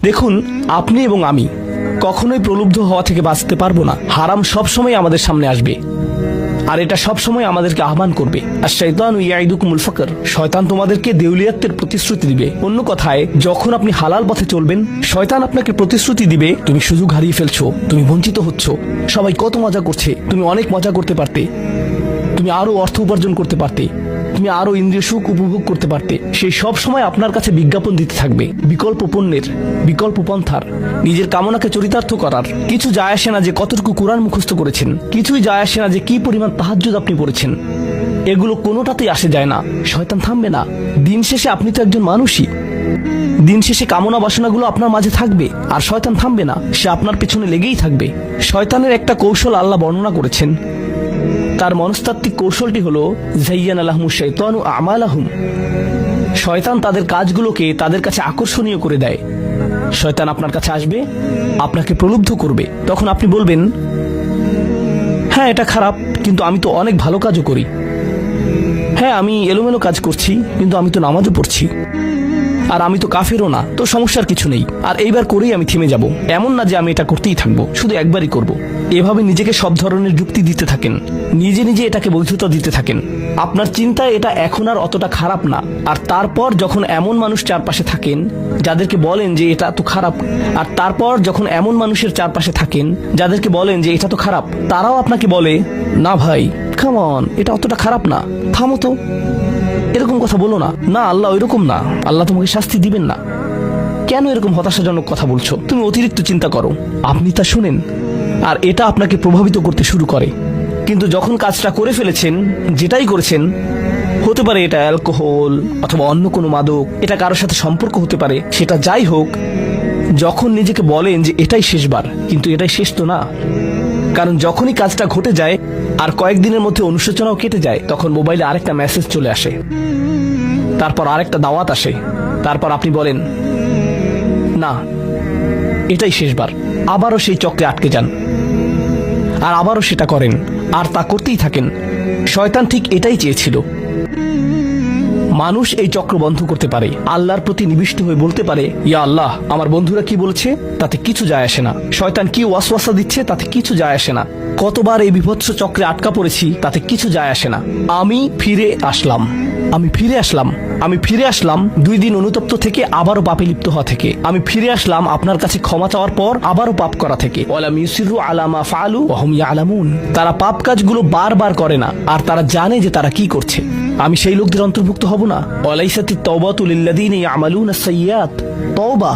দেখুন, আপনি এবং আমি কখনোই প্রলুব্ধ হওয়া থেকে বাঁচতে পারবো না। হারাম সবসময় আমাদের সামনে আসবে, আর এটা সবসময় আমাদেরকে আহ্বান করবে। আর শাইতানু ইয়াইদুকুমুল ফাকর, শয়তান তোমাদেরকে দেউলিয়াতের প্রতিশ্রুতি দিবে। অন্য কথায়, যখন আপনি হালাল পথে চলবেন, শয়তান আপনাকে প্রতিশ্রুতি দিবে তুমি সুযোগ হারিয়ে ফেলছো, তুমি বঞ্চিত হচ্ছ, সবাই কত মজা করছে, তুমি অনেক মজা করতে পারতে, তুমি আরো অর্থ উপার্জন করতে পারতে, তুমি আরো ইন্দ্রিয় সুখ উপভোগ করতে পারতে। সেই সব সময় আপনার কাছে বিজ্ঞাপন দিতে থাকবে বিকল্প পণ্যের, বিকল্প পন্থার। নিজের কামনাকে চরিতার্থ করার কিছু যায় আসে না যে কতটুকু কোরআন মুখস্থ করেছেন, কিছুই যায় আসে না যে কি পরিমাণ তাহাজ্জুদ আপনি পড়েছেন। এগুলো কোনোটাতেই আসে যায় না। শয়তান থামবে না। দিন শেষে আপনি তো একজন মানুষই। দিন শেষে কামনা বাসনাগুলো আপনার মাঝে থাকবে, আর শয়তান থামবে না, সে আপনার পেছনে লেগেই থাকবে। শয়তানের একটা কৌশল আল্লাহ বর্ণনা করেছেন। তার মনস্তাত্ত্বিক কৌশলটি হলো যায়্যানা লাহুমুশ শাইতানু আমালাহুম। শয়তান তাদের কাজগুলোকে তাদের কাছে আকর্ষণীয় করে দেয়। শয়তান আপনার কাছে আসবে, আপনাকে প্রলুব্ধ করবে। তখন আপনি বলবেন, হ্যাঁ এটা খারাপ, কিন্তু আমি তো অনেক ভালো কাজও করি। হ্যাঁ আমি এলোমেলো কাজ করছি, কিন্তু আমি তো নামাজও পড়ছি। আর আমি তো কাফেরও না, তো সমস্যার কিছু নেই। আর এইবার করেই আমি থেমে যাব, এমন না যে আমি এটা করতেই থাকবো, শুধু একবারই করব। এভাবে নিজেকে সব ধরনের যুক্তি দিতে থাকেন, নিজে নিজে এটাকে বৈধতা দিতে থাকেন। আপনার চিন্তায় এটা এখন আর অতটা খারাপ না। আর তারপর যখন এমন মানুষ চারপাশে থাকেন যাদেরকে বলেন যে এটা তো খারাপ, আর তারপর যখন এমন মানুষের চারপাশে থাকেন যাদেরকে বলেন যে এটা তো খারাপ, তারাও আপনাকে বলে, না ভাই কাম অন, এটা অতটা খারাপ না, থামো তো, এরকম কথা বলো না, না আল্লাহ ওইরকম না, আল্লাহ তোমাকে শাস্তি দিবেন না, কেন এরকম হতাশাজনক কথা বলছো, তুমি অতিরিক্ত চিন্তা করো। আপনি তা শুনেন, আর এটা আপনাকে প্রভাবিত করতে শুরু করে। কিন্তু যখন কাজটা করে ফেলেছেন, যেটাই করেছেন, হতে পারে এটা অ্যালকোহল অথবা অন্য কোনো মাদক, এটা কারোর সাথে সম্পর্ক হতে পারে, সেটা যাই হোক, যখন নিজেকে বলেন যে এটাই শেষবার, কিন্তু এটাই শেষ তো না। কারণ যখনই কাজটা ঘটে যায় আর কয়েকদিনের মধ্যে অনুশোচনাও কেটে যায়, তখন মোবাইলে আরেকটা মেসেজ চলে আসে, তারপর আরেকটা দাওয়াত আসে, তারপর আপনি বলেন না এটাই শেষবার, আবারও সেই চক্রে আটকে যান, আর আবারও সেটা করেন, আর তা করতেই থাকেন। শয়তান ঠিক এটাই চেয়েছিল। মানুষ এই চক্র বন্ধ করতে পারে, আল্লাহর প্রতি নিবিষ্ট হয়ে বলতে পারে, ইয়া আল্লাহ, আমার বন্ধুরা কি বলছে তাতে কিছু যায় আসে না, শয়তান কি ওয়াসওয়াসা দিচ্ছে তাতে কিছু যায় আসে না, কতবার এই বিভৎস চক্রে আটকা পড়েছি তাতে কিছু যায় আসে না। আমি ফিরে আসলাম, আমি ফিরে আসলাম, আমি ফিরে আসলাম 2 দিন অনুতপ্ত থেকে আবারও পাপে লিপ্ত হওয়া থেকে। আমি ফিরে আসলাম আপনার কাছে ক্ষমা চাওয়ার পর আবারও পাপ করা থেকে। ওয়ালাম ইউসিরু আলা মা ফাআলু ওয়া হুম ইয়ালামুন। তারা পাপ কাজগুলো বারবার করে না, আর তারা জানে যে তারা কি করছে। আমি সেই লোকদের অন্তর্ভুক্ত হব না। ওয়ালাইসাতিত তাওবাতু লিল্লাযিনা ইয়ামালুনা আস-সাইয়্যাত। তওবা